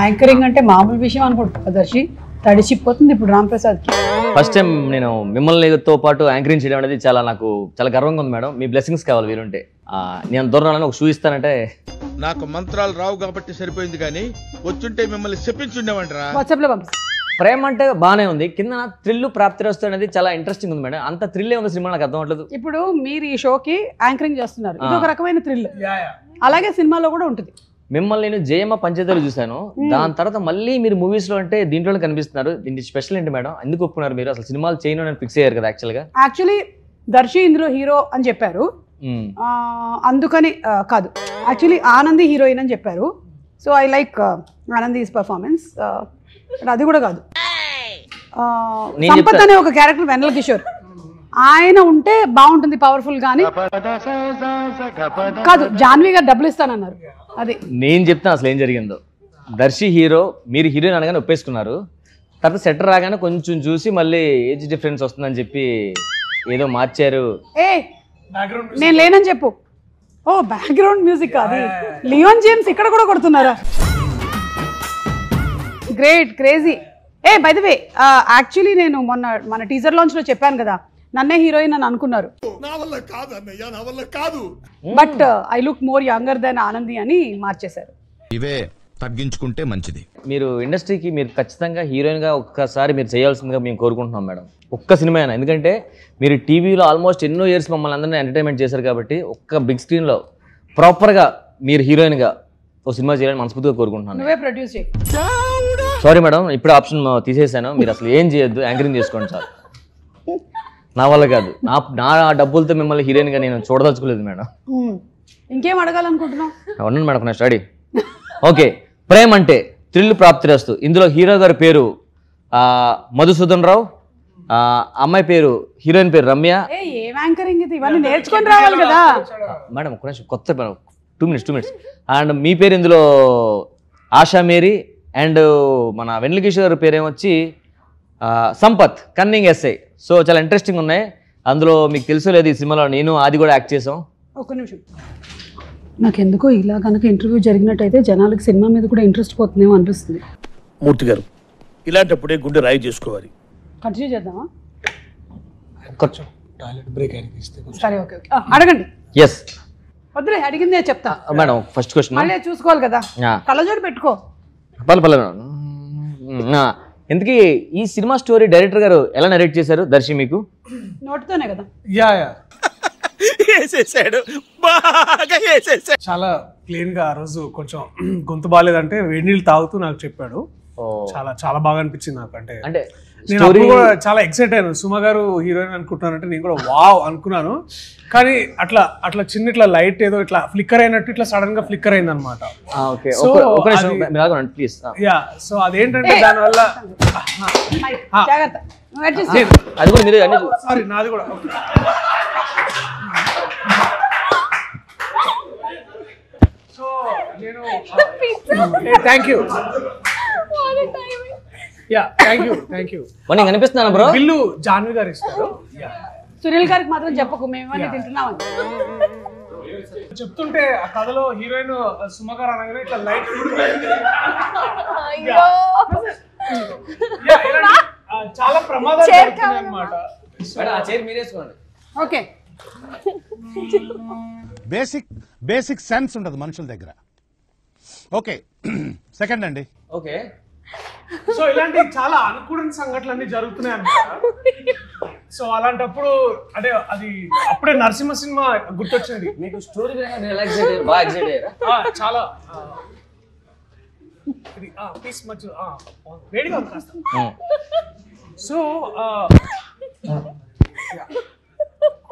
Anchoring అంటే మామూలు విషయం అనుకుంటా దర్శి, తడిచిపోతుంది ఇప్పుడు రామ్ ప్రసాద్ కి. ఫస్ట్ టైం నేను మిమ్మల్నితో పాటు యాంకరింగ్ చేయడం అనేది నాకు చాలా గర్వంగా ఉంది మేడం. మీ బ్లెస్సింగ్స్ కావాలి వీరుంటే. నేను దూరం ఒక షూ ఇస్తానంటే. నాకు మంత్రాలు రావు కాబట్టి సరిపోయింది, కానీ వచ్చుంటే మిమ్మల్ని చెప్పించుండేవంటరా. వాట్సాప్ లో పంపిస్తా. ప్రేమ అంటే బాగానే ఉంది, కింద థ్రిల్ ప్రాప్తిరస్తు అనేది చాలా ఇంట్రెస్టింగ్ ఉంది మేడం. అంత థ్రిల్ ఉంది సినిమా, నాకు అర్థం అవట్లేదు. ఇప్పుడు మీరు ఈ షోకి యాంకరింగ్ చేస్తున్నారు, ఇది ఒక రకమైన థ్రిల్. అలాగే సినిమాలో కూడా ఉంటుంది. మిమ్మల్ని నేను జయమ్మ పంచదారు చూశాను, దాని తర్వాత మళ్ళీ మీరు మూవీస్ లో అంటే దీంట్లోనే కనిపిస్తున్నారు. దీనికి స్పెషల్ ఏంటి మేడం? ఎందుకు ఒప్పుకున్నారు మీరు? అసలు సినిమాలు చేయను అని ఫిక్స్ అయ్యారు కదా యాక్చువల్లీ దర్శి ఇందులో హీరో అని చెప్పారు, అందుకని కాదు. యాక్చువల్లీ ఆనంది హీరోయిన్ అని చెప్పారు. So I like Anandi's performance. అది కూడా కాదు, సంపత్ అనే ఒక క్యారెక్టర్ వెన్నెల కిషోర్, ఆయన ఉంటే బాగుంటుంది పవర్ఫుల్ గానీ కాదు. జాన్వి గారు డబ్బులు ఇస్తానన్నారు. అది నేను చెప్తాను అసలు ఏం జరిగిందో. దర్శి హీరో, మీరు హీరోయిన్ అనగానే ఒప్పేసుకున్నారు. తర్వాత సెటర్ రాగానే కొంచెం చూసి మళ్ళీ ఏజ్ డిఫరెన్స్ వస్తుందని చెప్పి ఏదో మార్చారు. నేను లేనని చెప్పు. ఓ బ్యాక్గ్రౌండ్ మ్యూజిక్ అది. లియోన్ జేమ్స్ ఇక్కడ కూడా కొడుతున్నారా? Great, crazy. By the way, actually నేను మన టీజర్ లాంచ్ లో చెప్పాను కదా, నన్నే హీరోయిన్ అని అనుకున్నారు. But I look more younger than Anandi అని మార్చేశారు. ఇవే తగ్గించుకుంటే మంచిది. మీరు ఇండస్ట్రీకి మీరు ఖచ్చితంగా హీరోయిన్ గా ఒక్కసారి మీరు చేయాల్సిందిగా మేము కోరుకుంటున్నాం మేడం. ఒక్క సినిమా అయినా, ఎందుకంటే మీరు టీవీలో ఆల్మోస్ట్ ఎన్నో ఇయర్స్ మమ్మల్ని అందరినీ ఎంటర్టైన్మెంట్ చేశారు కాబట్టి ఒక్క బిగ్ స్క్రీన్ లో ప్రాపర్ గా మీరు హీరోయిన్ గా ఒక సినిమా చేయాలని మనస్ఫూర్తిగా కోరుకుంటున్నాను. నువ్వే ప్రొడ్యూస్ చేయి. సారీ మేడం, ఇప్పుడు ఆప్షన్ తీసేసాను. మీరు అసలు ఏం చేయొద్దు, యాంకరింగ్ చేసుకోండి సార్. నా వల్ల కాదు, నా డబ్బులతో మిమ్మల్ని హీరోయిన్ గా నేను చూడదలుచుకోలేదు మేడం. ఇంకేం అడగాలనుకుంటున్నావు? అవునండి మేడం, నెక్స్ట్ రెడీ. ఓకే, ప్రేమ అంటే థ్రిల్ ప్రాప్తిరస్తు. ఇందులో హీరో గారి పేరు మధుసూదన్ రావు, అమ్మాయి పేరు, హీరోయిన్ పేరు రమ్య. ఏం యాంకరింగ్ ఇది? ఇవన్నీ నేర్చుకొని రావాలి కదా మేడం. ఒక నిమిషం, కొత్త 2 minutes. అండ్ మీ పేరు ఇందులో ఆశా మేరీ, అండ్ మన వెన్నెల కిషోర్ పేరు ఏమొచ్చి సంపత్, కన్నింగ్ ఎస్ఐ. సో చాలా ఇంట్రెస్టింగ్ ఉన్నాయి. అందులో మీకు తెలుసో లేదు, ఈ సినిమాలో నేను అది కూడా యాక్ట్ చేసాం. ఒక నిమిషం, నాకెందుకో ఇలా కనుక ఇంటర్వ్యూ జరిగినట్టయితే జనాలకు సినిమా మీద కూడా ఇంట్రెస్ట్ పోతుందేమో అనిపిస్తుంది. మూర్తి గారు, ఇలాంటప్పుడే గుండె రాయి చేసుకోవాలి. కంటిన్యూ చేద్దామా? కొంచెం టాయిలెట్ బ్రేక్ అయినది. సరే, ఓకే, అడగండి. ఎస్ వద్దులే, అడిగిందే చెప్తా మేడం. ఫస్ట్ క్వశ్చన్ మళ్ళీ చూసుకోవాలి కదా, కళ్ళజోడు పెట్టుకో. ఎందుకు ఈ సినిమా స్టోరీ డైరెక్టర్ గారు ఎలా నరేట్ చేశారు దర్శి మీకు? నోటితోనే కదా. చాలా క్లీన్ గా. ఆ రోజు కొంచెం గొంతు బాగాలేదంటే వేడి నీళ్ళు తాగుతూ నాకు చెప్పాడు. చాలా చాలా బాగా అనిపించింది నాకు. అంటే నేను అప్పుడు కూడా చాలా ఎక్సైట్ అయ్యాను. సుమ గారు హీరోయిన్ అనుకుంటున్నానంటే నేను కూడా వావ్ అనుకున్నాను. కానీ అట్లా చిన్న ఇట్లా లైట్ ఏదో ఇట్లా ఫ్లిక్కర్ అయినట్టు ఇట్లా సడన్ గా ఫ్లిక్కర్ అయింది అనమాట. సో అదేంటంటే దానివల్ల సారీ నాది కూడా. సో నేను థ్యాంక్ యూ. Thank you. కనిపిస్తున్నాను బ్రో. బిల్లు జాన్వి గారు ఇస్తారు. సునీల్ గారికి మాత్రం చెప్పకు, మేమన్నీ తింటున్నామని చెప్తుంటే ఆ కథలో హీరోయిన్ సుమ గారు అనగానే ఇట్లా లైట్ చాలా ప్రమాదాలు అన్నమాట. ఓకే, బేసిక్ సెన్స్ ఉండదు మనుషుల దగ్గర. ఓకే, సెకండ్ అండి. ఓకే, సో ఇలాంటి చాలా అనుకూడని సంఘటనలు అన్ని జరుగుతున్నాయి అన్నమాట. సో అలాంటప్పుడు అంటే అది అప్పుడే నరసింహ సినిమా గుర్తొచ్చింది. మీకు స్టోరీ చాలా పీస్ మధ్య వేడిగా ఉంది కాస్త. సో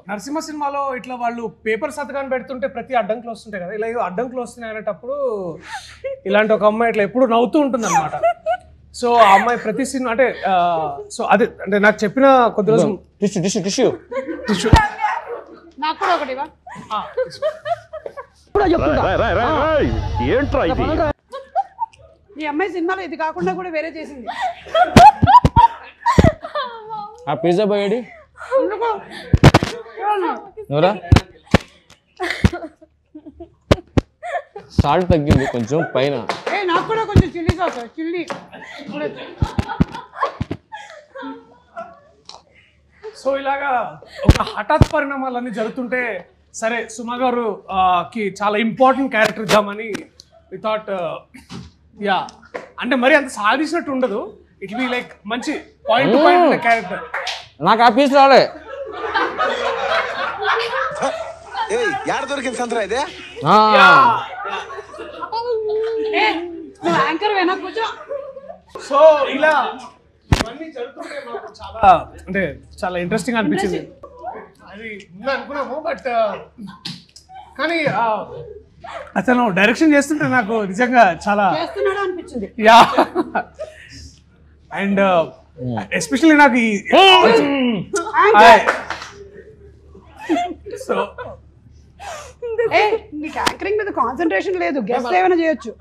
నరసింహ సినిమాలో ఇట్లా వాళ్ళు పేపర్ సంతకాన్ని పెడుతుంటే ప్రతి అడ్డంకులు వస్తుంటాయి కదా, ఇలా అడ్డంకులు వస్తున్నాయి అనేటప్పుడు ఇలాంటి ఒక అమ్మాయి ఇట్లా ఎప్పుడు నవ్వుతూ ఉంటుంది అనమాట. సో ఆ అమ్మాయి ప్రతి సినిమా అంటే సో అదే అంటే నాకు చెప్పిన కొద్ది రోజు టిష్యూ నాకు కూడా ఒకటి ఈ అమ్మాయి సినిమాలో ఇది కాకుండా కూడా వేరే చేసింది. ఆ పిజ్జా బాయ్ నూరా సాల్ట్ తగ్గింది కొంచెం పైన. నాకు కూడా కొంచెం చిల్లీ సాస్ చిల్లీ. సో ఇలాగా ఒక హఠాత్ పరిణామాలన్నీ జరుగుతుంటే సరే సుమ గారు కి చాలా ఇంపార్టెంట్ క్యారెక్టర్ ఇద్దామని వి థాట్ యా అంటే మరి అంత సాధించినట్టు ఉండదు, ఇట్ బి లైక్ మంచి పాయింట్ టు పాయింట్ క్యారెక్టర్. నాకు ఆ పీస్ రాలే. దొరికింది సంతరా ఇదే. యాంకర్ వెనా కూర్చో. సో ఇలా ఇవన్నీ జరుగుతుంటే మాకు చాలా అంటే చాలా ఇంట్రెస్టింగ్ అనిపించింది. అది ముందు అనుకున్నాము బట్ కానీ అతను డైరెక్షన్ చేస్తుంటే నాకు నిజంగా చాలా అనిపించింది. యా అండ్ ఎస్పెషల్లీ నాకు సో నీకు యాంకరింగ్ మీద కాన్సన్ట్రేషన్ లేదు, గెస్ట్ ఏమైనా చేయొచ్చు.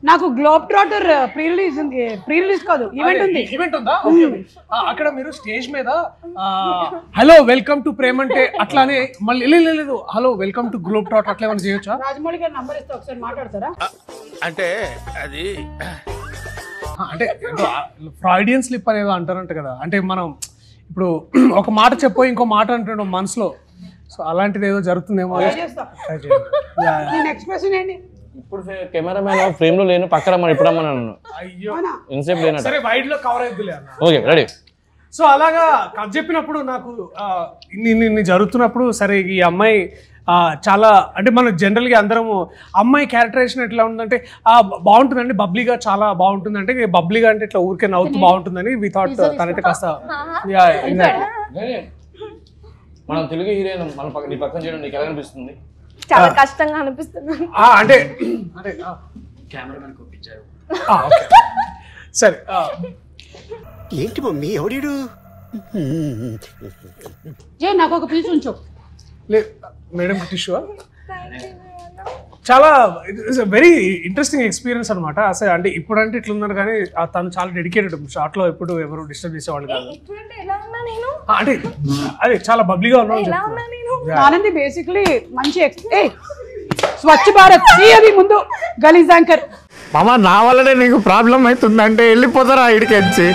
నాకు గ్లోబ్ ట్రాటర్ ప్రీ రిలీజ్ కాదు ఈవెంట్ ఉందా? అక్కడ మీరు స్టేజ్ మీద హలో వెల్కమ్ టు ప్రేమంటే అట్లానే మళ్ళీ లేదు hello welcome to globe trotter అట్లా ఏమైనా చేయొచ్చా? రాజమౌళి గారి నంబర్ ఇస్తే ఒకసారి మాట్లాడతారా? అంటే అది అంటే ఫ్రాయిడియన్ స్లిప్ అనేది అంటారంట కదా, అంటే మనం ఇప్పుడు ఒక మాట చెప్పో ఇంకో మాట అంటుండే మనసులో, సో అలాంటిది ఏదో జరుగుతుందేమో. నెక్స్ట్ క్వశ్చన్ ఏంటి? ఇప్పుడు కెమెరామ్యాన్ ఫ్రేమ్ లో లేను, పక్కన మనం ఇప్పుడు అమ్మన్నాను. అయ్యో ఇన్సేపు లేనట్టు. సరే వైడ్ లో కవర్ అయిద్దిలే అన్న. Okay ready. సో అలాగా కథ చెప్పినప్పుడు నాకు ఇన్ని జరుగుతున్నప్పుడు సరే ఈ అమ్మాయి చాలా అంటే మనం జనరల్గా అందరము అమ్మాయి క్యారెక్టరైజేషన్ ఎట్లా ఉందంటే బాగుంటుందండి, బబ్లీగా చాలా బాగుంటుందంటే, బబ్లీగా అంటే ఇట్లా ఊరికే నవ్వుతూ బాగుంటుందని వి థాట్ తనైతే కాస్త మనం తెలుగు హీరోయిన్ మన నీ పక్కన చేయడం నీకు ఎలా అనిపిస్తుంది? చాలా కష్టంగా అనిపిస్తుంది. అంటే కెమెరామెన్ పంపించారు సరే. ఏంటి మమ్మీ ఎవడీడు? నాకు ఒక పీస్ ఉంచు. మేడం టిష్యూ చాలా వెరీ ఇంట్రెస్టింగ్ ఎక్స్పీరియన్స్ అనమాట. అసలు అంటే ఇప్పుడు అంటే ఇట్లా ఉన్నారు కానీ తను చాలా డెడికేటెడ్, షార్ట్ లో ఎప్పుడు ఎవరు డిస్టర్బ్ చేసేవాళ్ళు కాదు. అంటే అదే చాలా బబ్లీగా ఉన్నాను. ఆనంది బేసిక్లీ మంచి స్వచ్ఛ భారత్ అది ముందు గలీజ్ యాంకర్. మామ నా వల్లనే నీకు ప్రాబ్లం అవుతుందంటే వెళ్ళిపోతారా ఇడికి వచ్చి.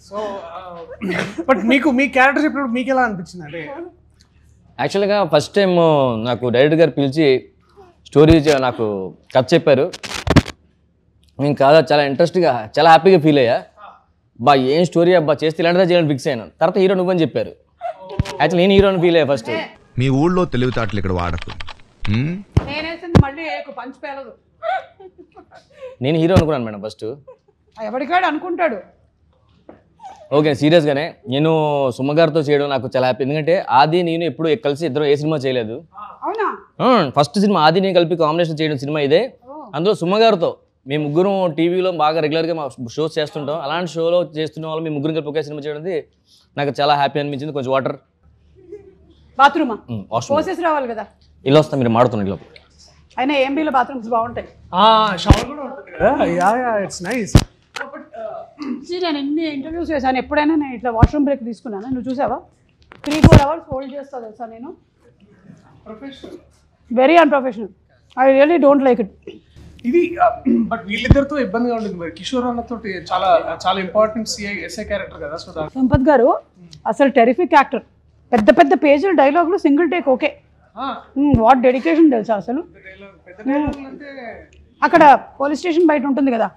సో బట్ మీకు మీ క్యారెక్టర్ చెప్పినప్పుడు మీకు ఎలా అనిపించింది? అంటే యాక్చువల్గా ఫస్ట్ టైం నాకు డైరెక్టర్ గారు పిలిచి స్టోరీ నాకు కథ చెప్పారు. నేను కాదా చాలా ఇంట్రెస్ట్గా చాలా హ్యాపీగా ఫీల్ అయ్యా. ఏం స్టోరీ అబ్బా చేస్తే ఇలాంటిదా చేయాలని ఫిక్స్ అయ్యాను. తర్వాత హీరో నువ్వని చెప్పారు. యాక్చువల్లీ నేను హీరోని ఫీల్ అయ్యా ఫస్ట్. మీ ఊళ్ళో తెలివితేటలు ఇక్కడ వాడకు. నేను హీరో అనుకున్నాను మేడం ఫస్ట్. ఎవరికాడు అనుకుంటాడు. ఓకే సీరియస్గానే నేను సుమ గారితో చేయడం నాకు చాలా హ్యాపీ. ఎందుకంటే ఆది నేను ఎప్పుడు కలిసి ఇద్దరు ఏ సినిమా చేయలేదు. ఫస్ట్ సినిమా ఆది నేను కలిపి కాంబినేషన్ చేయడం సినిమా ఇదే. అందులో సుమ గారితో మేము ముగ్గురం టీవీలో బాగా రెగ్యులర్గా మా షోస్ చేస్తుంటాం. అలాంటి షోలో చేస్తున్న వాళ్ళు మేము ముగ్గురు కలిపి ఒకే సినిమా చేయడం నాకు చాలా హ్యాపీ అనిపించింది. కొంచెం వాటర్ బాత్రూమా పోసేసి రావాలి కదా. ఇలా వస్తా మీరు మాడుతున్నారు ఇలా. అయినా ఏంబీలో బాత్రూమ్స్ బాగుంటాయి. షవర్ కూడా ఉంటుంది కదా. It's nice. నేను ఎన్ని ఇంటర్వ్యూస్ చేశాను, ఎప్పుడైనా నేను ఇట్లా వాష్రూమ్ బ్రేక్ తీసుకున్నాను. నువ్వు చూసావా? 3-4 అవర్స్ హోల్డ్ చేస్తా తెలుసా నేను. Very unprofessional. I really don't like it. ఇది బట్ వీళ్ళిద్దరితో ఇబ్బందిగా ఉంటుంది మరి. కిషోర్ అన్నతో చాలా చాలా ఇంపార్టెంట్ ఎస్ఐ క్యారెక్టర్ కదా. సో సంపత్ గారు అసలు టెరిఫిక్ యాక్టర్. పెద్ద పెద్ద పేజీల డైలాగులు single take okay. What dedication తెలుసా అసలు. అక్కడ పోలీస్ స్టేషన్ బయట ఉంటుంది కదా.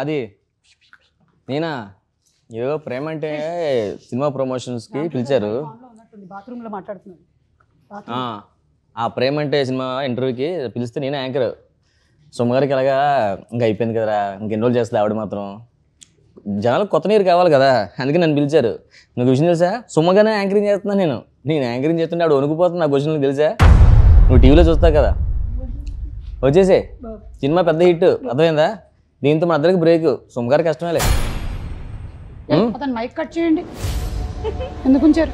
అది నేనా ఏదో ప్రేమ అంటే సినిమా ప్రమోషన్స్కి పిలిచారు. బాత్రూంలో మాట్లాడుతున్నాను. ఆ ప్రేమ అంటే సినిమా ఇంటర్వ్యూకి పిలిస్తే నేనే యాంకర్. సుమగారికి ఎలాగా ఇంకా అయిపోయింది కదరా, ఇంకెన్ని రోజులు చేస్తుంది ఆవిడ మాత్రం. జనాలు కొత్త నీరు కావాలి కదా, అందుకే నన్ను పిలిచారు. నువ్వు విషయం తెలుసా, సుమగానే యాంకరింగ్ చేస్తున్నాను నేను యాంకరింగ్ చేస్తుంటే ఆవిడ వణుకుపోతుంది. నా క్వశ్చన్ తెలుసా, నువ్వు టీవీలో చూస్తావు కదా. వచ్చేసే సినిమా పెద్ద హిట్, అర్థమైందా? దీంతో మన అందరికి బ్రేక్. సుమగారి కష్టమేలే. అతను మైక్ కట్ చేయండి. ఎందుకు ఉంచారు?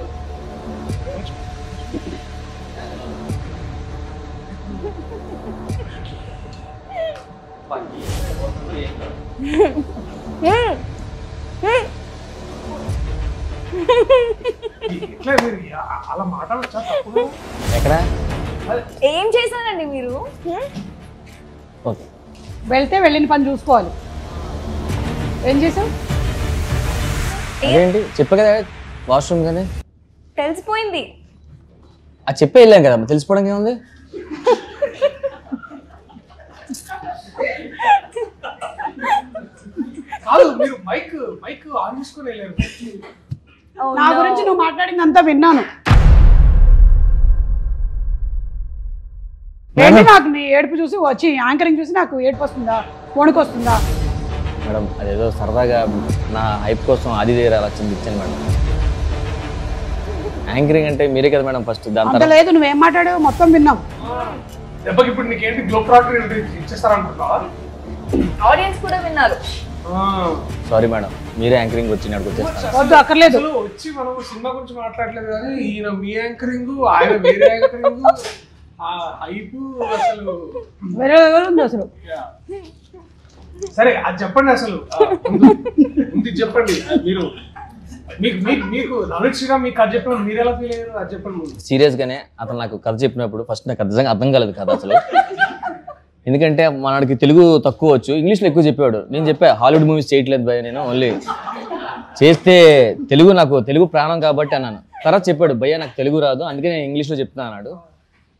ఇట్లా అట్లే మీరు అలా మాట్లాడచ్చా తప్పుగా? ఎక్కడ ఏం చేశారండి మీరు? ఓకే వెళ్తే వెళ్ళిన పని చూసుకోవాలి. ఏం చేసావు? అదేంటి చెప్పే కదా వాష్రూమ్ కానీ తెలిసిపోయింది. అది చెప్పే వెళ్ళాం కదా తెలిసిపోవడానికి ఏముంది. కాదు మీరు మైక్ ఆన్ చేసుకొని వెళ్ళారు. నా గురించి నువ్వు మాట్లాడిందంతా విన్నాను. ఏంటి నాకు నీ ఏడుపు చూసి వచ్చి యాంకరింగ్ చూసి నాకు ఏడుపు వస్తుందా, వణుకు వస్తుందా? మేడం అదేదో సరదాగా నా హైప్ కోసం అది దగ్గర అలా ఇచ్చాను మేడం. యాంకరింగ్ అంటే మీరే కదా మేడం ఫస్ట్. దాని అంత తర్వాత లేదు, నువ్వేం మాట్లాడావు మొత్తం విన్నాం. దెబ్బకి ఇప్పుడు నీకేంటి గ్లో ప్రాక్టర్ ఇచ్చేస్తారనుకుంటున్నావా? ఆడియన్స్ కూడా విన్నారు. సారీ మేడం మీరే యాంకరింగ్ వచ్చి నాకు వచ్చేస్తాను. వద్దు అక్కర్లేదు. అసలు వచ్చి మనం సినిమా గురించి మాట్లాడలేదు కానీ ఈయన మీ యాంకరింగ్ ఆయన వేరే యాంకరింగ్ హైప్ అసలు వేరే ఉంది అసలు. సరే అది చెప్పండి అసలు ముందు చెప్పండి. మీరు మీకు నవీన్ శ్రీరామ్ మీకు కథ చెప్పినప్పుడు మీరు ఎలా ఫీల్ అయ్యారు అది చెప్పండి ముందు. సీరియస్గానే అతను నాకు కథ చెప్పినప్పుడు ఫస్ట్ నాకు నిజంగా అర్థం కాలేదు కథ అసలు. ఎందుకంటే మనకి తెలుగు తక్కువ వచ్చు, ఇంగ్లీష్లో ఎక్కువ చెప్పాడు. నేను చెప్పా హాలీవుడ్ మూవీస్ చేయట్లేదు భయ్య, నేను ఓన్లీ చేస్తే తెలుగు ప్రాణం కాబట్టి అన్నాను. తర్వాత చెప్పాడు భయ్య నాకు తెలుగు రాదు అందుకే నేను ఇంగ్లీష్లో చెప్తున్నా అన్నాడు.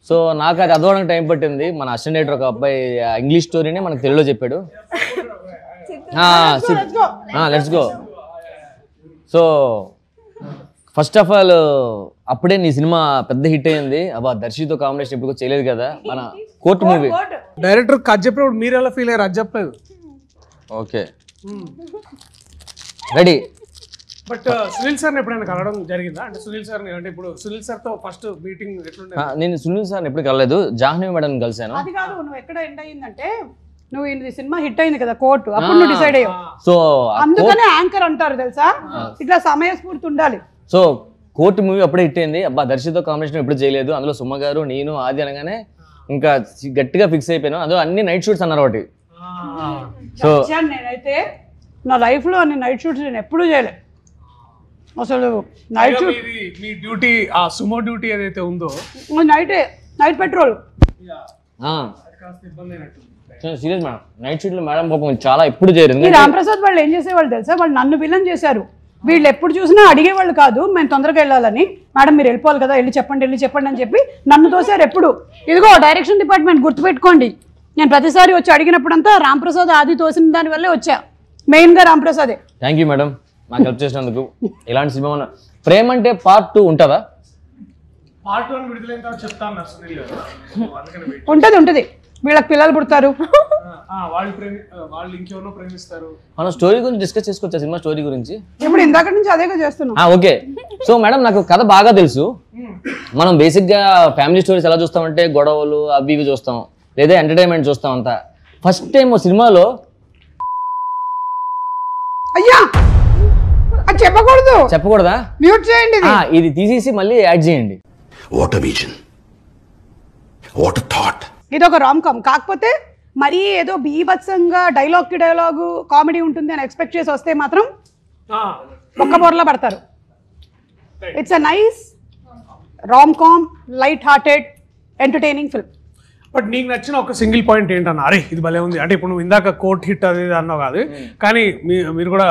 సో నాకు అది అదవడానికి టైం పట్టింది. మన అసిస్టెంట్ డైరెక్టర్ ఒక అబ్బాయి ఇంగ్లీష్ స్టోరీని మనకు తెలుగులో చెప్పాడు. Let's go. So first of all అప్పుడే నీ సినిమా పెద్ద హిట్ అయింది. అబ్బా దర్శితో కాంబినేషన్ ఇప్పుడు చేయలేదు కదా మన కోర్టు మూవీ. డైరెక్టర్ కథ చెప్పినప్పుడు మీరు ఎలా ఫీల్ అయ్యారు అది చెప్పలేదు. Okay ready. బట్ సునీల్ సార్ని ఎప్పుడైనా కలవడం జరిగిందా? అంటే సునీల్ సార్ని అంటే ఇప్పుడు సునీల్ సార్తో ఫస్ట్ మీటింగ్ ఎట్లుండే? నేను సునీల్ సార్ని ఎప్పుడు కలలేదు, జాహ్నవి మేడం కలిసాను. అది కాదు, నువ్వు ఎక్కడ ఎండ్ అయ్యిందంటే నువ్వు ఇది సినిమా హిట్ అయింది కదా కోర్టు, అప్పుడు నువ్వు డిసైడ్ అయ్యావు. సో అందుకనే యాంకర్ అంటారు తెలుసా, ఇట్లా సమయస్ఫూర్తి ఉండాలి. సో కోర్టు మూవీ అప్పుడే హిట్ అయింది. అబ్బా దర్శితో కాంబినేషన్ ఎప్పుడు చేయలేదు, అందులో సుమ గారు నేను ఆది అనగానే ఇంకా గట్టిగా ఫిక్స్ అయిపోయాను. అందులో అన్ని నైట్ షూట్స్ అన్నారు ఒకటి. సో నేనైతే నా లైఫ్ లో అన్ని నైట్ షూట్స్ నేను ఎప్పుడూ చేయలే అసలు. నైట్ షూట్ మీ డ్యూటీ ఆ సుమో డ్యూటీ ఏదైతే ఉందో night petrol serious madam night shoot లో మేడం పాపం చాలా ఎప్పుడు చేయలేదు. ఈ రాంప్రసాద్ వాళ్ళు ఏం చేసేవాళ్ళు తెలుసా, వాళ్ళు నన్ను విలన్ చేశారు. వీళ్ళు ఎప్పుడు చూసినా అడిగేవాళ్ళు కాదు, మేము తొందరగా వెళ్ళాలని. మేడం మీరు వెళ్ళిపోవాలి కదా, వెళ్ళి చెప్పండి అని చెప్పి నన్ను తోసారు ఎప్పుడు. ఇదిగో డైరెక్షన్ డిపార్ట్మెంట్ గుర్తుపెట్టుకోండి, నేను ప్రతిసారి వచ్చి అడిగినప్పుడంతా రాంప్రసాద్ ఆది తోసిన దాని వల్లే వచ్చా, మెయిన్గా రాంప్రసాదే. థ్యాంక్ యూ మేడం నాకు హెల్ప్ చేసినందుకు. ఇలాంటి సినిమా ప్రేమ అంటే పార్ట్ 2 ఉంటుందా? పార్ట్ 1 విడుదలైన తర్వాత చెప్తాను సునీల్ గారు. ఉంటుంది వీళ్ళకి పిల్లలు పుడతారు, వాళ్ళు ఇంకెవరో ప్రేమిస్తారు. మనం స్టోరీ గురించి డిస్కస్ చేసుకోవచ్చా? సినిమా స్టోరీ గురించి ఇప్పుడు ఇందాక నుంచి అదేగా చేస్తున్నాం. ఓకే. సో మేడం నాకు కథ బాగా తెలుసు. మనం బేసిక్గా ఫ్యామిలీ స్టోరీస్ ఎలా చూస్తామంటే గొడవలు అవి ఇవి చూస్తాం, లేదా ఎంటర్టైన్మెంట్ చూస్తాం అంతా. ఫస్ట్ టైం సినిమాలో అయ్యా అది చెప్పకూడదా? మ్యూట్ చేయండి, ఇది తీసేసి మళ్ళీ యాడ్ చేయండి. What a vision, what a thought. ఇది ఒక రామ్ కామ్, కాకపోతే మరీ ఏదో బీభత్సంగా డైలాగ్ కామెడీ ఉంటుంది అని ఎక్స్పెక్ట్ చేసి వస్తే మాత్రం ఒక్క బొర్రలో పడతారు. It's a nice rom com, light hearted, entertaining film. But నీకు నచ్చిన ఒక సింగిల్ పాయింట్ ఏంటన్నా? అరే ఇది భలే ఉంది అంటే ఇప్పుడు నువ్వు ఇందాక కోర్ట్ హిట్ అది అన్నావు కాదు, కానీ మీరు కూడా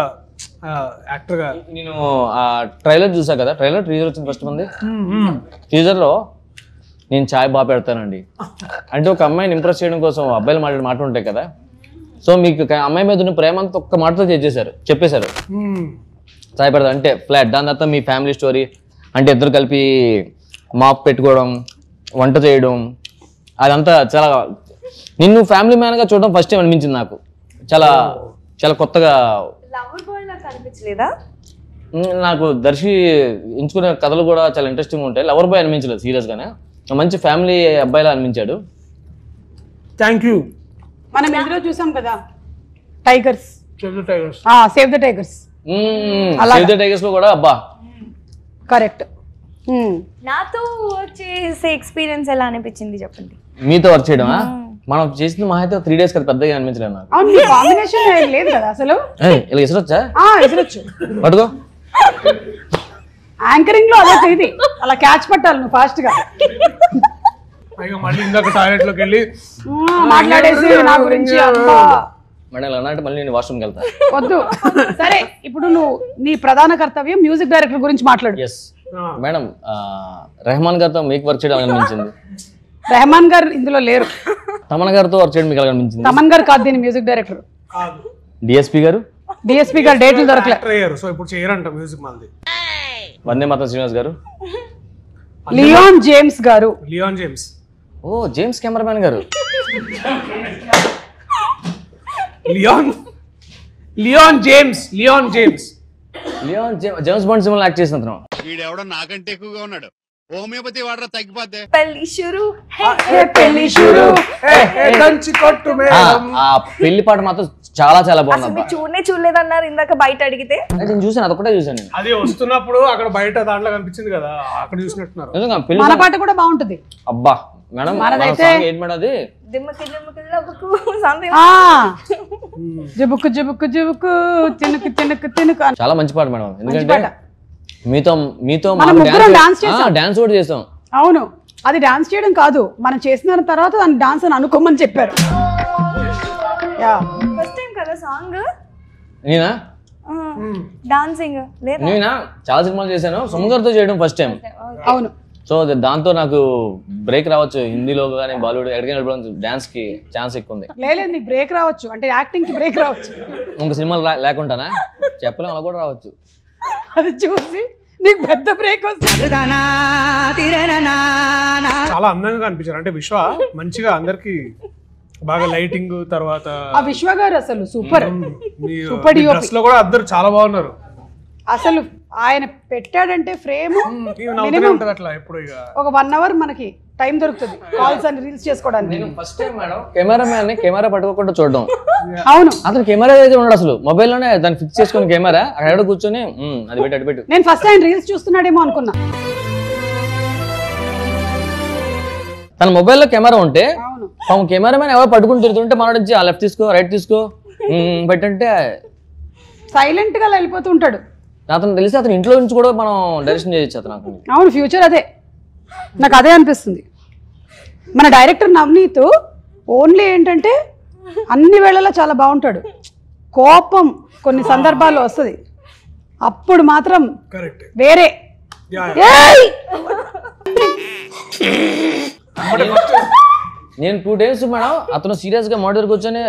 యాక్టర్గా నేను ట్రైలర్ చూసా కదా, టీజర్ వచ్చింది ఫస్ట్ మంది. టీజర్లో నేను చాయ్ బాగా పెడతానండి అంటే ఒక అమ్మాయిని ఇంప్రెస్ చేయడం కోసం అబ్బాయిలు మాట్లాడే మాట ఉంటాయి కదా. సో మీకు అమ్మాయి మీద ఉన్న ప్రేమ అంతా ఒక్క మాటతో చెప్పేశారు చాయ్ పెడతా అంటే ఫ్లాట్. దాని తర్వాత మీ ఫ్యామిలీ స్టోరీ అంటే ఇద్దరు కలిపి మాప్ పెట్టుకోవడం, వంట చేయడం, అదంతా చాలా నిన్ను ఫ్యామిలీ మ్యాన్గా చూడడం ఫస్ట్ టైం అనిపించింది నాకు. చాలా చాలా కొత్తగా. లవర్ బాయ్ నాకు అనిపించలేదా? నాకు దర్శి ఎంచుకునే కథలు కూడా చాలా ఇంట్రెస్టింగ్ ఉంటాయి. లవర్ బాయ్ అనిపించలేదు సీరియస్గానే, మంచి ఫ్యామిలీ అబ్బాయిలా అనిపించాడు. Thank you. మనం ఇందులో చూసాం కదా tigers, save the tigers. Save the tigers లో కూడా అబ్బా కరెక్ట్. నాతో చేసే ఎక్స్పీరియన్స్ ఎలా అనిపించింది చెప్పండి. మీతో వర్క్ చేయడమా? మనం చేసిన మా అయితే 3 days కదా, పెద్దగా అనిపించలేదు నాకు. అవును కాంబినేషన్ లేదు కదా అసలు. ఇలా ఇసరొచ్చా? ఇసరొచ్చు పట్టుకో. యాంకరింగ్ లో అదే ఇది అలా క్యాచ్ పట్టాలి నువ్వు ఫాస్ట్ గా మళ్ళీ ఇందాక టాయిలెట్ లోకి వెళ్ళి మాట్లాడేసి నా గురించి అబ్బా మేడం ఇలా అంటే మళ్ళీ నేను వాష్రూమ్కి వెళ్తా. వద్దు. సరే ఇప్పుడు నువ్వు నీ ప్రధాన కర్తవ్యం మ్యూజిక్ డైరెక్టర్ గురించి మాట్లాడు. ఎస్ మేడం, రెహమాన్ గారితో మీకు వర్క్ చేయడం అనిపించింది. రెహమాన్ గారు ఇందులో లేరు. తమన్ గారితో వర్క్ చేయడం మీకు అనిపించింది. తమన్ గారు కాదు దీని మ్యూజిక్ డైరెక్టర్. డిఎస్పీ గారు డేట్లు దొరకలేదు. సో ఇప్పుడు చేయరంట మ్యూజిక్ మంది. వందే మాత్రం శ్రీనివాస్ గారు. లియోన్ జేమ్స్ గారు. ఓ జేమ్స్ కెమెరామ్యాన్ గారు. లియోన్ జేమ్స్ బాండ్ సినిమాలో యాక్ట్ చేసిన అతను. వీడెవడో నాకంటే ఎక్కువగా ఉన్నాడు. హోమియోపతి వాడరా తగ్గిపోతే. పెళ్లి షురు ఆ పెళ్లి పాట మాత్రం చాలా చాలా బాగుంది. చూడలేదన్నారు ఇందాక బయట అడిగితే. నేను చూసాను, అదొకటే చూసాను. అది వస్తున్నప్పుడు అక్కడ బయట దాంట్లో కనిపించింది కదా, అక్కడ చూసినట్టున్నారు. మన పాట కూడా బాగుంటుంది. అబ్బా మేడం ఏంటి మేడం అది? జుబుకు జుబుకు జుబుకు తినుకు తినుకు తినుకు. చాలా మంచి పాట మేడం. ఎందుకంటే మీతో డాన్స్ కూడా చేసాం. అవును, అది డాన్స్ చేయడం కాదు, మనం చేసిన తర్వాత దాన్ని డాన్స్ అని అనుకోమని చెప్పారు. ఫస్ట్ టైం కదా సాంగ్. నేనా డాన్సింగ్ లేదా? నేనా చాలా సినిమాలు చేశాను. సుమగారితో చేయడం ఫస్ట్ టైం. అవును. సో దాంతో నాకు బ్రేక్ రావచ్చు. హిందీలో కానీ బాలీవుడ్ ఎక్కడికైనా వెళ్ళడం డాన్స్ కి ఛాన్స్ ఎక్కువ ఉంది. లేదు నీకు బ్రేక్ రావచ్చు, అంటే యాక్టింగ్ కి బ్రేక్ రావచ్చు. ఇంక సినిమాలు లేకుండానా చెప్పలేం, అలా కూడా రావచ్చు. అది చూసి నీకు పెద్ద బ్రేక్ వస్తుంది. చాలా అందంగా కనిపించారు. అంటే విశ్వ మంచిగా అందరికి బాగా లైటింగ్ తర్వాత ఆ విశ్వ గారు అసలు సూపర్ డ్రెస్ లో కూడా అందరు చాలా బాగున్నారు. అసలు ఆయన పెట్టాడంటే ఫ్రేమ్ అట్లా ఎప్పుడు ఒక 1 hour మనకి టైం దొరుకుతుంది కాల్స్ అని రీల్స్ చేసుకోవడానికి. నేను first time madam cameraman camera పట్టుకోకుండా చూడడం. అవును, అతను కెమెరా అయితే ఉన్నాడు అసలు మొబైల్ లోనే దాన్ని ఫిక్స్ చేసుకుని కెమెరా అక్కడ కూర్చొని అది పెట్టి అటు పెట్టు. నేను ఫస్ట్ ఆయన రీల్స్ చూస్తున్నాడేమో అనుకున్నా. తన మొబైల్లో కెమెరా ఉంటే కెమెరామెన్ ఎవరు పట్టుకుని తిరుగుతుంటే మన నుంచి ఆ లెఫ్ట్ తీసుకో రైట్ తీసుకో పెట్టంటే సైలెంట్ గా వెళ్ళిపోతూ ఉంటాడు. అతను తెలిసి అతను ఇంట్లో నుంచి కూడా మనం డైరెక్షన్ చేయొచ్చు అతను. అవును, ఫ్యూచర్ అదే, నాకు అదే అనిపిస్తుంది. మన డైరెక్టర్ నవనీత్ ఓన్లీ ఏంటంటే అన్ని వేళలా చాలా బాగుంటాడు. కోపం కొన్ని సందర్భాల్లో వస్తుంది, అప్పుడు మాత్రం వేరే. నేను 2 days మేడం అతను సీరియస్ గా మాట్లాడుకు కూర్చొని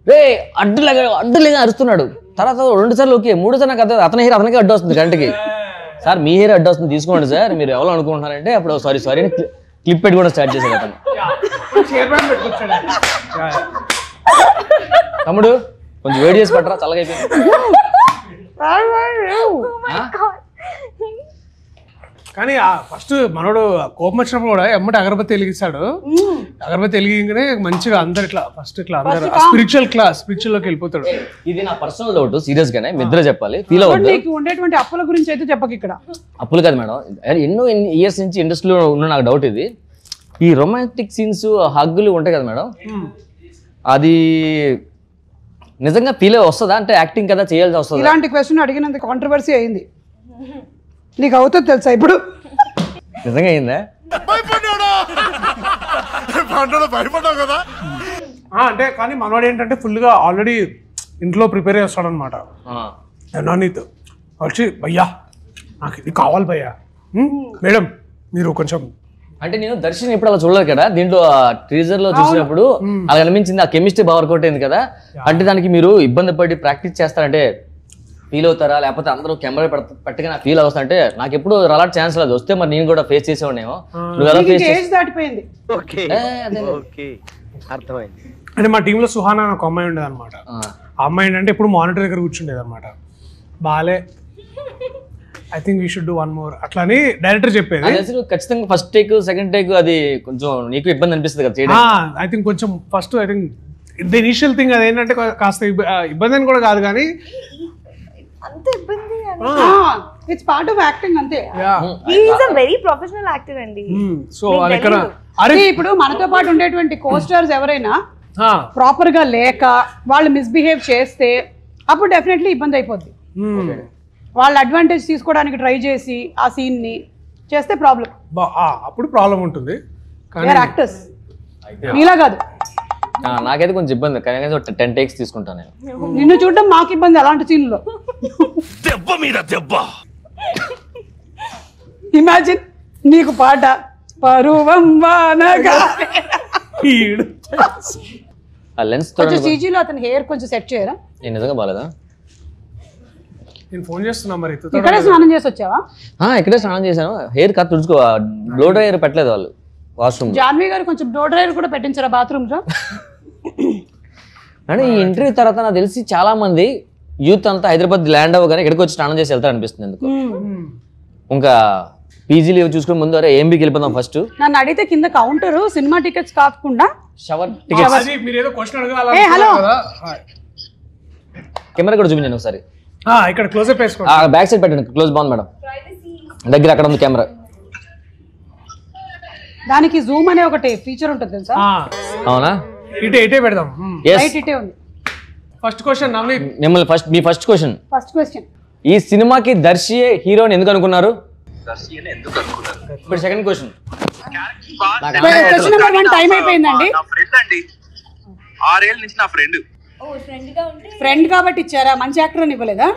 రే అడ్డులేగా అరుస్తున్నాడు. తర్వాత 2 సార్లు ఓకే, 3 సార్లు నాకు అతని హెయిర్ అతనికి అడ్డు వస్తుంది గంటకి. సార్ మీ హెయిర్ అడ్డు వస్తుంది తీసుకోండి సార్, మీరు ఎవరు అనుకుంటున్నారంటే అప్పుడు సారీ అని క్లిప్ పెట్టి కూడా స్టార్ట్ చేశాడు అతను. తమ్ముడు కొంచెం వేడి చేసి పట్టరా చల్లగైపోయింది. కానీ ఫస్ట్ మనోడు కోపం వచ్చినప్పుడు కూడా ఎమ్మటి అగరబత్తి వెలిగిస్తాడు. అగరబత్తి వెలిగిగానే మంచిగా అందరు ఇట్లా ఫస్ట్ ఇట్లా అందరు స్పిరిచువల్ లోకి వెళ్ళిపోతాడు. ఇది నా పర్సనల్ డౌట్, సీరియస్ గానే నిద్ర చెప్పాలి. ఫీల్ అవుతుంది. ఉండేటువంటి అప్పుల గురించి అయితే చెప్పక ఇక్కడ. అప్పులు కాదు మేడం, ఎన్నో ఇయర్స్ నుంచి ఇండస్ట్రీలో ఉన్న నాకు డౌట్ ఇది. ఈ రొమాంటిక్ సీన్స్ హగ్గులు ఉంటాయి కదా మేడం, అది నిజంగా ఫీల్ వస్తుందా? అంటే యాక్టింగ్ కదా చేయాల్సి వస్తుంది. ఇలాంటి క్వశ్చన్ అడిగినందుకు కాంట్రవర్సీ అయింది. నీకు అవుతుంది తెలుసా ఇప్పుడు? నిజంగా అయిందా? అంటే కానీ మనోడు ఏంటంటే ఫుల్ గా ఆల్రెడీ ఇంట్లో ప్రిపేర్ చేస్తాడు అనమాట. నవనీత్ వచ్చి భయ్యా నాకు ఇది కావాలి భయ్యా, మేడం మీరు కొంచెం. అంటే నేను దర్శనం ఇప్పుడు అలా చూడలేదు కదా, దీంట్లో టీజర్ లో చూసినప్పుడు అలా అనిపించింది. ఆ కెమిస్ట్రీ బాగా వర్కౌట్ అయింది కదా. అంటే దానికి మీరు ఇబ్బంది పడి ప్రాక్టీస్ చేస్తారంటే ఫీల్ అవుతారా, లేకపోతే అందరూ కెమెరా పట్టుగా ఫీల్ అవుతా అంటే నాకు ఎప్పుడు అలాంటి ఛాన్స్ లేదు. వస్తే మరి నేను కూడా ఫేస్ చేసేవాడేమో. నువ్వు ఎలా ఫేస్ దాటిపోయింది? అర్థమైంది. అంటే మా టీంలో సుహానా ఒక అమ్మాయి ఉండేది అనమాట. ఆ అమ్మాయి ఏంటంటే ఇప్పుడు మానిటర్ దగ్గర కూర్చుండేది అనమాట. బాలే I think we should do 1 more అట్లా అని డైరెక్టర్ చెప్పేది. ఖచ్చితంగా ఫస్ట్ టేక్ సెకండ్ టేక్ అది కొంచెం నీకు ఇబ్బంది అనిపిస్తుంది కదా చేయడం. ఐ థింక్ కొంచెం first I think the initial thing అది ఏంటంటే కాస్త ఇబ్బంది అని కూడా కాదు కానీ అంత ఇబ్బంది. ఇట్స్ పార్ట్ ఆఫ్ యాక్టింగ్ అంతే. He is a very professional actor అండి. సో అక్కడ ఇప్పుడు మనతో పాటు ఉండేటువంటి కోస్టార్స్ ఎవరైనా ప్రాపర్ గా లేక వాళ్ళు మిస్బిహేవ్ చేస్తే అప్పుడు డెఫినెట్లీ ఇబ్బంది అయిపోద్ది. వాళ్ళ అడ్వాంటేజ్ తీసుకోవడానికి ట్రై చేసి ఆ సీన్ని చేస్తే ప్రాబ్లం. అప్పుడు ప్రాబ్లం ఉంటుంది. యాక్టర్స్ మీలా కాదు. నాకైతే కొంచెం ఇబ్బంది, కానీ 10 takes తీసుకుంటాను నేను. నిన్ను చూడడం మాకు ఇబ్బంది అలాంటి సీన్లో. దెబ్బ మీద దెబ్బ. ఇమాజిన్ నీకు పాట పరువం వానగా ఆ లెన్స్ కొంచెం CG లో అతని హెయిర్ కొంచెం సెట్ చేయరా? నేను నిజంగా బాలేదా? నేను ఫోన్ చేస్తున్నా మరి. ఇక్కడే స్నానం చేసి వచ్చావా? ఇక్కడే స్నానం చేశాను. హెయిర్ కట్ తుడుచుకో, బ్లో డ్రైయర్ పెట్టలేదు వాళ్ళు వాష్రూమ్. జాన్వి గారు కొంచెం బ్లో డ్రైయర్ కూడా పెట్టించారా బాత్రూమ్ లో? అంటే ఈ ఇంటర్వ్యూ తర్వాత నాకు తెలిసి చాలా మంది యూత్ అంతా హైదరాబాద్ ల్యాండ్ అవ్వగానే ఇక్కడికి వచ్చి స్నానం చేసి వెళ్తారు అనిపిస్తుంది ఎందుకు. ఇంకా పీజీ లీవ్ చూసుకుని ముందు అరే ఏంబీకి వెళ్ళిపోదాం ఫస్ట్. నన్ను అడిగితే కింద కౌంటర్ సినిమా టికెట్స్ కాకుండా షవర్ టికెట్స్. మీరు ఏదో క్వశ్చన్ హలో కెమెరా కూడా చూపించండి ఒకసారి. ఇక్కడ క్లోజ్ అప్ వేసుకోండి. బ్యాక్ సైడ్ పెట్టండి, క్లోజ్ బాగుంది మేడం. దగ్గర అక్కడ ఉంది కెమెరా. దానికి జూమ్ అనే ఒకటి ఫీచర్ ఉంటుంది తెలుసా? అవునా? ఇటే పెడదాం. రైట్ ఇటే ఉంది. ఫస్ట్ క్వశ్చన్ మిమ్మల్ని మీ ఫస్ట్ క్వశ్చన్. ఈ సినిమాకి దర్శియే హీరోని ఎందుకు అనుకున్నారు? ఇప్పుడు second question. Question number 1 time అయిపోయిందండి. నా ఫ్రెండ్ అండి, 6 ఏళ్ల నుంచి నా ఫ్రెండ్. ఫ్రెండ్ కాబట్టి ఇచ్చారా? మంచి యాక్టర్ అని ఇవ్వలేదా?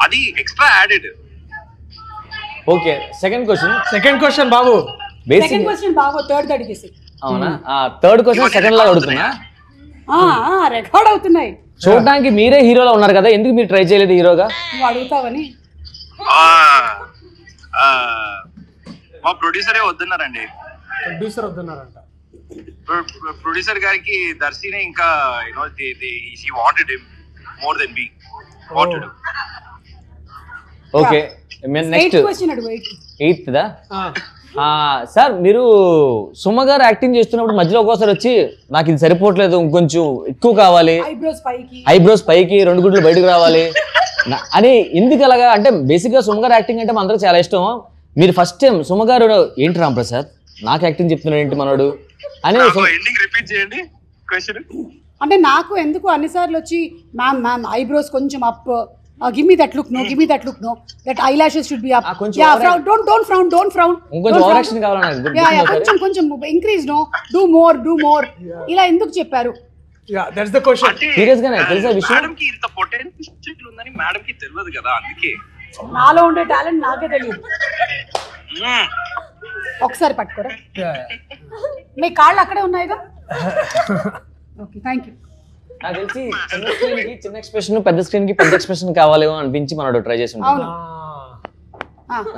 అది extra added. Okay second question బాబు. సెకండ్ క్వశ్చన్ బాబు థర్డ్ అడిగేసి. అవునా? థర్డ్ క్వశ్చన్ సెకండ్ లాగా అడుగుతున్నా. రికార్డ్ అవుతున్నాయి. చూడడానికి మీరే హీరోలో ఉన్నారు కదా, ఎందుకు మీరు ట్రై చేయలేదు హీరోగా? నువ్వు అడుగుతావని. మా ప్రొడ్యూసరే వద్దన్నారండి. ప్రొడ్యూసర్ గారికి దర్శిని ఇంకా he wanted him more than we wanted him. Okay next question అడుగు. 8th దా? సార్ మీరు సుమ గారు యాక్టింగ్ చేస్తున్నప్పుడు మధ్యలో ఒక్కోసారి వచ్చి నాకు ఇది సరిపోవట్లేదు, ఇంకొంచెం ఎక్కువ కావాలి, ఐబ్రోస్ పైకి 2 గుడ్లు బయటకు రావాలి అని ఎందుకు అలాగా? అంటే బేసిక్ గా సుమ గారు యాక్టింగ్ అంటే మన అందరూ చాలా ఇష్టం. మీరు ఫస్ట్ టైం సుమ గారు ఏంటి రాంప్రసాద్ నాకు యాక్టింగ్ చెప్తున్నాడు ఏంటి మనోడు అని రిపీట్ చేయండి క్వశ్చన్. అంటే నాకు ఎందుకు అన్నిసార్లు వచ్చి మ్యామ్ ఐబ్రోస్ కొంచెం up, give me that look no, that eyelashes should be up, yeah, frown, don't frown, కొంచెం ఓవర్ యాక్షన్ కావాలా నాకు? yeah, కొంచెం increase no, do more ఇలా ఎందుకు చెప్పారు? that's the question. సీరియస్ గానే తెలుసా విషయం? మేడం కి ఇంత పొటెన్షియల్ ఉందని మేడం కి తెలియదు కదా, అందుకే. నాలో ఉండే టాలెంట్ నాకే తెలియదు. ఒకసారి పట్టుకోరా. మీ కాళ్ళు అక్కడే ఉన్నాయిగా. Okay thank you. నాకు తెలిసి చిన్న స్క్రీన్ కి చిన్న ఎక్స్ప్రెషన్, పెద్ద స్క్రీన్ కి పెద్ద ఎక్స్ప్రెషన్ కావాలేమో అనిపించి మనోడు ట్రై చేసి ఉంటాడు.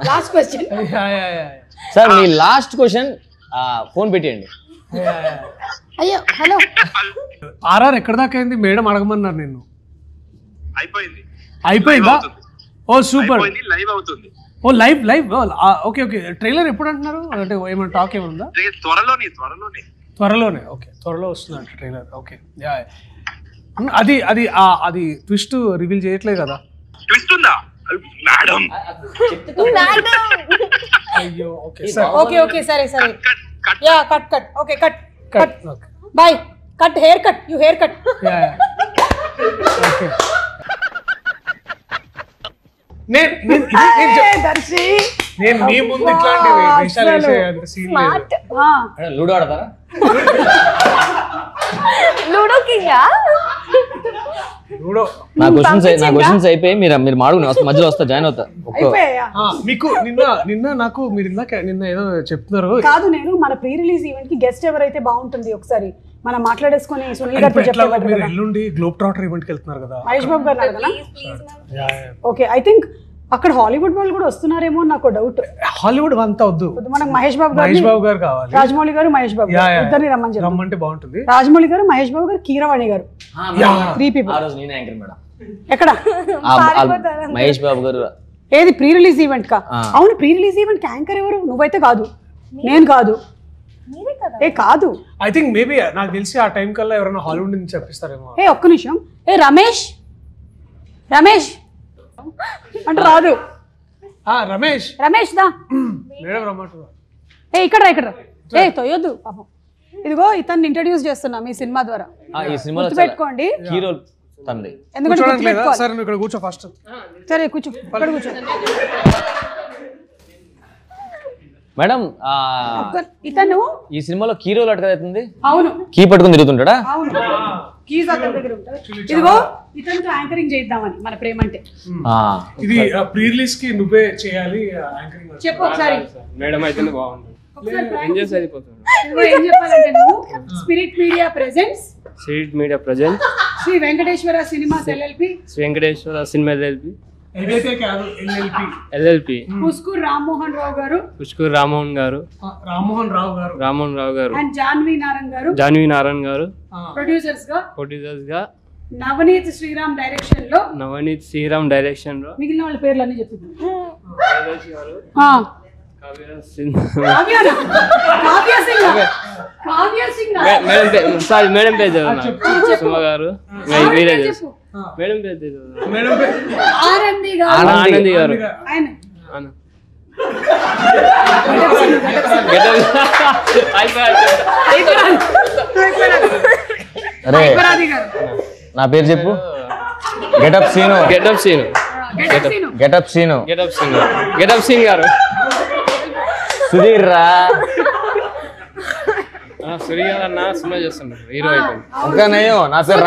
లాస్ట్ క్వశ్చన్ సార్, మీ లాస్ట్ క్వశ్చన్ ఫోన్ పెట్టేయండి. అయ్యో హలో. ఆర్ఆర్ ఎక్కడ దాకా అయింది? మేడం అడగమన్నారు నిన్ను. అయిపోయిందా? ఓ సూపర్. లైవ్ అవుతుంది. ఓ లైవ్ ఓకే ట్రైలర్ ఎప్పుడు అంటున్నారు? అంటే ఏమైనా టాక్ ఏముందా? త్వరలోనే ఓకే, త్వరలో వస్తుందంట ట్రైలర్. ఓకే అది ట్విస్ట్ రివీల్ చేయట్లేదు కదా? ట్విస్ట్ ఉందా మేడం? అయ్యో ఓకే సరే yeah cut okay cut by cut hair cut you hair cut. Okay నేను మీ ముందు ఇట్లాంటివి విషయాలు వేసేంత సీన్ లేదు. లూడో ఆడతారా? లూడో కింగా? నా క్వశ్చన్స్ అయిపోయి మీరు మాడుకుని మధ్యలో వస్తా, జాయిన్ అవుతా. మీకు నిన్న నాకు మీరు నిన్న ఏదో చెప్తున్నారు కాదు. నేను మన ప్రీ రిలీజ్ ఈవెంట్ కి గెస్ట్ ఎవరైతే బాగుంటుంది ఒకసారి మనం మాట్లాడేసుకుని సునీల్ గారితో చెప్పేవారు కదా. ఎల్లుండి గ్లోబ్ ట్రాటర్ ఈవెంట్ కి వెళ్తున్నారు కదా మహేష్ బాబు గారు అడగనా? ఓకే ఐ థింక్ అక్కడ హాలీవుడ్ వాళ్ళు కూడా వస్తున్నారేమో నాకు డౌట్. హాలీవుడ్ అంతా వద్దు, మనకు మహేష్ బాబు గారు కావాలి. రాజమౌళి గారు మహేష్ బాబు ఇద్దరిని రమ్మంటే బాగుంటుంది. రాజమౌళి గారు, మహేష్ బాబు గారు, కీరవాణి గారు, 3 people. ఎక్కడ మహేష్ బాబు గారు ఏది ప్రీ రిలీజ్ ఈవెంట్ కా? అవును ప్రీ రిలీజ్ ఈవెంట్ కి యాంకర్ ఎవరు? నువ్వైతే కాదు, నేను కాదు. కాదు ఐ థింక్ మేబీ నాకు తెలిసి ఆ టైం కల్లా ఎవరైనా హాలీవుడ్ నుంచి చెప్పిస్తారేమో. ఒక్క నిమిషం. రమేష్ అంటే రాదు. రమేష్ దా మేడం రమ్మంటున్నా. ఇక్కడ తొయ్యొద్దు పాపం. ఇదిగో ఇతన్ని ఇంట్రడ్యూస్ చేస్తున్నా మీ సినిమా ద్వారా. ఈ సినిమాలో పెట్టుకోండి. హీరో తనది. ఎందుకంటే గుర్తుపెట్టుకోవాలి. సరే నువ్వు ఇక్కడ కూర్చో ఫస్ట్. సరే కూర్చో, ఇక్కడ కూర్చో. మేడం ఇతను ఈ సినిమాలో కీ రోల్ అడగవుతుంది. అవును, కీ పట్టుకుని తిరుగుతుంటాడా? అవును, కీస్ అతని దగ్గర ఉంటాయి. ఇదిగో ఇతనితో యాంకరింగ్ చేద్దామని మన ప్రేమ అంటే. ఇది ప్రీ రిలీజ్ కి నువ్వే చేయాలి యాంకరింగ్. చెప్పు ఒకసారి. మేడం అయితే బాగుంటుంది. ఏం చెప్పాలంటే నువ్వు Spirit Media presents Sri Venkateswara Cinemas LLP LLP Pushkur Rammohan Rao garu and Janhvi Narayan గారు ప్రొడ్యూసర్స్ గా నవనీత్ శ్రీరామ్ డైరెక్షన్ లో మిగిలిన వాళ్ళ పేర్లు అన్ని చెప్తున్నాను. మేడం పేరు సుమ గారు. మేడం పేరు ఆనంది గారు. అరే నా పేరు చెప్పు. గెటప్ సీను గారు. సుధీర్ రా. సినిమా చేస్తుంటారు, హీరో అయిపోయింది. ఇంకా నయ్యో నా పేరు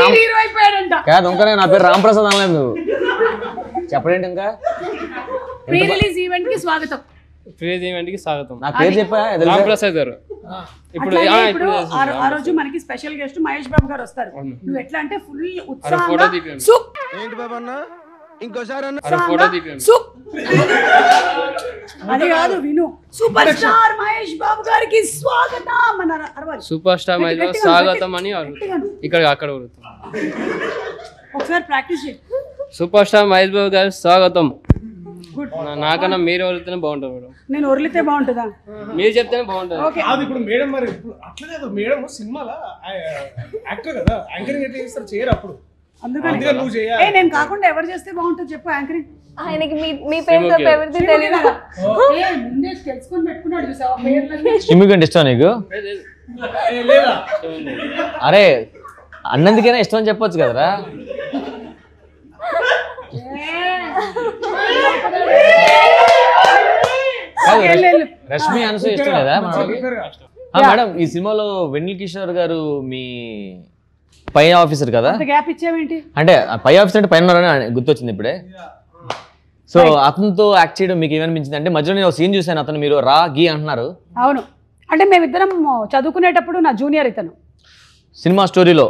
కాదు, ఇంకా నా పేరు రామ్ ప్రసాద్ అనలేదు నువ్వు. చెప్పడేంటి ఇంకా? ప్రీ రిలీజ్ ఈవెంట్ కి స్వాగతం. నా పేరు చెప్పా, రామ్ ప్రసాద్ గారు. ఇప్పుడు ఆ రోజు మనకి స్పెషల్ గెస్ట్ మహేష్ బాబు గారు వస్తారు. నువ్వు ఎట్లా అంటే ఫుల్ ఉత్సాహంగా అది కాదు విను. సూపర్ స్టార్ మహేష్ బాబు గారికి స్వాగతం అన్నారు. సూపర్ స్టార్ మహేష్ బాబు స్వాగతం అని ఇక్కడ అక్కడ ఒకసారి ప్రాక్టీస్ చేయి. సూపర్ స్టార్ మహేష్ బాబు గారి స్వాగతం. నాకన్నా మీరు వదిలితేనే బాగుంటుంది మేడం. నేను వదిలితే బాగుంటుందా? మీరు చెప్తేనే బాగుంటుంది. ఇప్పుడు మేడం మరి అట్లా కాదు, మేడం సినిమాలో యాక్టర్ కదా, యాంకరింగ్ ఎట్లా చేస్తారు చేయరు అప్పుడు. అందుకని నువ్వు చేయాలి. నేను కాకుండా ఎవరు చేస్తే బాగుంటుంది చెప్పు యాంకరింగ్. ఆయనకి మీ పేరు తప్ప ఎవరిది తెలియదు. ముందే తెలుసుకొని పెట్టుకున్నాడు చూసావా పేర్లన్నీ. సిమ్మికంటే ఇష్టం నీకు? అరే అన్నందుకైనా ఇష్టం అని చెప్పొచ్చు కదరా. రష్మి అనసూయ ఇష్టం లేదా మేడం? ఈ సినిమాలో వెన్నెల కిషోర్ గారు మీ పై ఆఫీసర్ కదా? అంటే పై ఆఫీసర్ అంటే పైన గుర్తొచ్చింది ఇప్పుడే. సో అతనితో యాక్ట్ చేయడం మీకు ఏమనిపించింది? అంటే మధ్యలో నేను సీన్ చూసాను, అతను మీరు రా గీ అంటున్నారు. అవును, అంటే మేమిద్దరం చదువుకునేటప్పుడు నా జూనియర్ ఇతను సినిమా స్టోరీలో.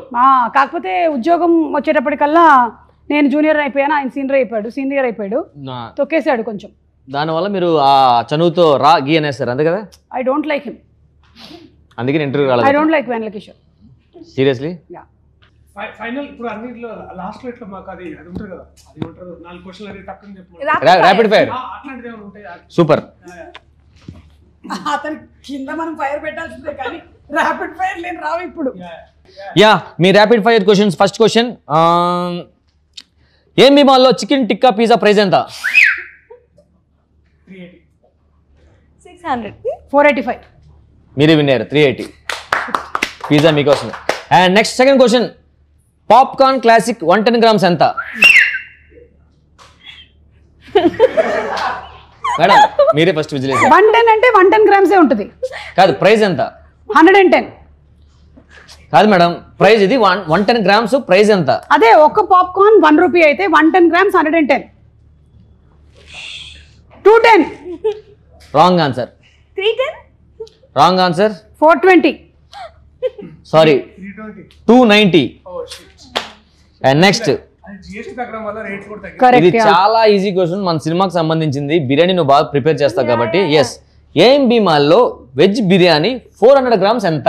కాకపోతే ఉద్యోగం వచ్చేటప్పటికల్లా నేను జూనియర్ అయిపోయాను, ఆయన సీనియర్ అయిపోయాడు, తొక్కేసాడు కొంచెం. దానివల్ల మీరు ఆ చనువుతో రా గీ అనేస్తారు అంతే కదా? ఐ డోంట్ లైక్ హిమ్, అందుకే ఇంటర్వ్యూ రాలేదు. I don't like Vennela Kishore seriously. Final ఇప్పుడు అన్నిట్లో లాస్ట్ లో ఇట్లా మాకు అది ఉంటుంది కదా, అది ఉంటారు 4 క్వశ్చన్లు అది టక్కుని చెప్పు. ర్యాపిడ్ ఫైర్ అట్లాంటిది ఏమైనా ఉంటాయి? సూపర్. అతని కింద మనం ఫైర్ పెట్టాల్సిందే కానీ ర్యాపిడ్ ఫైర్ లేని రావు ఇప్పుడు. యా, మీ rapid fire questions. First question, ఏం మాల్లో చికెన్ టిక్కా పిజ్జా ప్రైస్ ఎంత? 600. 485. మీరే విన్నారు, 380. పిజ్జా మీకోసం. And next second question, popcorn classic 110 grams ఎంత? మేడం మీరే ఫస్ట్ విజిలేసి. 110 అంటే 110 grams ఏ ఉంటుంది కాదు, ప్రైస్ ఎంత? 110. కాదు మేడం, ప్రైస్ ఇది 110 grams, ప్రైస్ ఎంత? అదే ఒక పాప్కార్న్ 1 రూపీ అయితే 110 grams 110. 210. Wrong answer. 310. Wrong answer. 420. Sorry, 290. And next, ఇది చాలా ఈజీ క్వశ్చన్, మన సినిమాకి సంబంధించింది. బిర్యానీ నువ్వు బాగా ప్రిపేర్ చేస్తావు కాబట్టి. ఎస్, ఏఎంబి మాల్లో వెజ్ బిర్యానీ 400 grams ఎంత?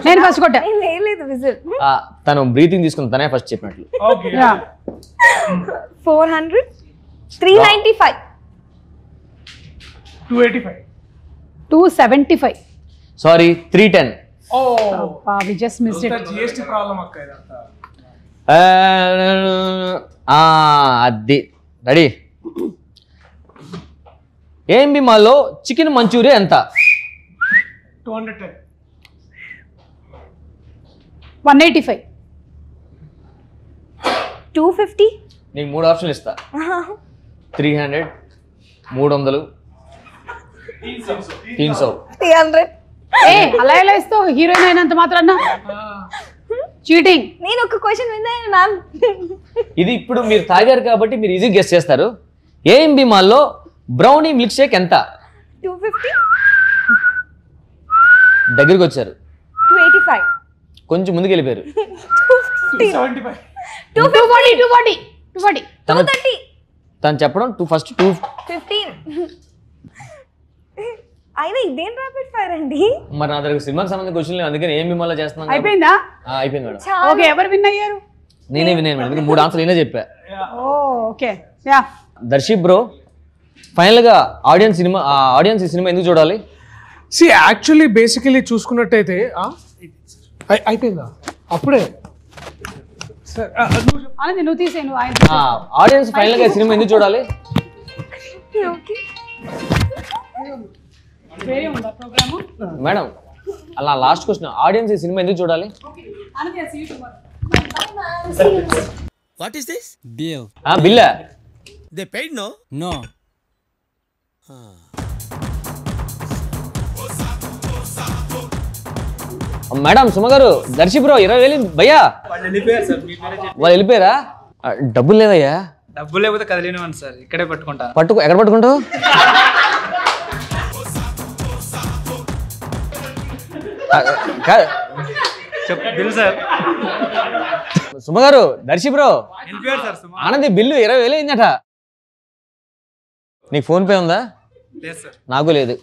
నేను ఫస్ట్ కొట్టా. తను బ్రీతింగ్ తీసుకుని తనే ఫస్ట్ చెప్పినట్లు. 400. 395. 285. 275. Sorry, 310. we just missed it. GST problem అక్క ఇదంతా. అది రెడీ. ఏఎంబి మాల్లో చికెన్ మంచూరియా ఎంత? 210. 185. 250. నీకు 3 ఆప్షన్లు ఇస్తా. 300, 300, 300. 300. అలా ఎలా ఇస్తావు హీరోయిన్ అయినంత మాత్రాన? చీటింగ్. నేను ఒక క్వశ్చన్ విన్నాను మ్యామ్. ఇది ఇప్పుడు మీరు తాగారు కాబట్టి మీరు ఈజీ గెస్ చేస్తారు. ఏఎంబి మాల్లో బ్రౌనీ మిల్క్ షేక్ ఎంత? 250. దగ్గరికి వచ్చారు, 285. కొంచెం ముందుకు వెళ్ళిపోయారు. 275. 240. తను చెప్పడం ఫస్ట్ 215. అయినా ఇదేం ర్యాపిడ్ ఫైర్ అండి? మరి నా దగ్గర సినిమాకి సంబంధించిన క్వశ్చన్ అందుకని ఏఎంబి మాల్లో చేస్తున్నాను. అయిపోయిందా? అయిపోయింది మేడం. ఓకే, ఎవరు విన్ అయ్యారు? నేనే విన్నాను మేడం, 3 ఆన్సర్లు నేనే చెప్పా. Okay yeah. దర్శి బ్రో, ఫైనల్గా ఆడియన్స్ ఈ సినిమా ఎందుకు చూడాలి? యాక్చువల్లీ బేసికలీ చూసుకున్నట్టయితే అయిపోయిందా అప్పుడే? ఆనంది నువ్వు తీసే, నువ్వు ఆయన ఆడియన్స్ ఫైనల్గా ఈ సినిమా ఎందుకు చూడాలి? వేరే ఉందా ప్రోగ్రాము మేడం? అలా లాస్ట్ క్వశ్చన్, ఆడియన్స్ ఈ సినిమా ఎందుకు చూడాలి? What is this? Bill. Billa? They paid, no? No. Madam Suma garu, Darshi bro 20,000 భయ్యా. వాళ్ళు వెళ్ళిపోయారా? డబ్బులు లేదయ్యా. డబ్బులు లేకపోతే కదిలేనివ్వండి సార్, ఇక్కడే పట్టుకుంటా. ఎక్కడ పట్టుకుంటావు? Bill sir. Suma garu, Darshi bro, వెళ్ళిపోయారు సార్. ఆనంది బిల్లు 20,000 అయిందట. నీకు ఫోన్ పే ఉందా? లేదు సార్. నాకు లేదు.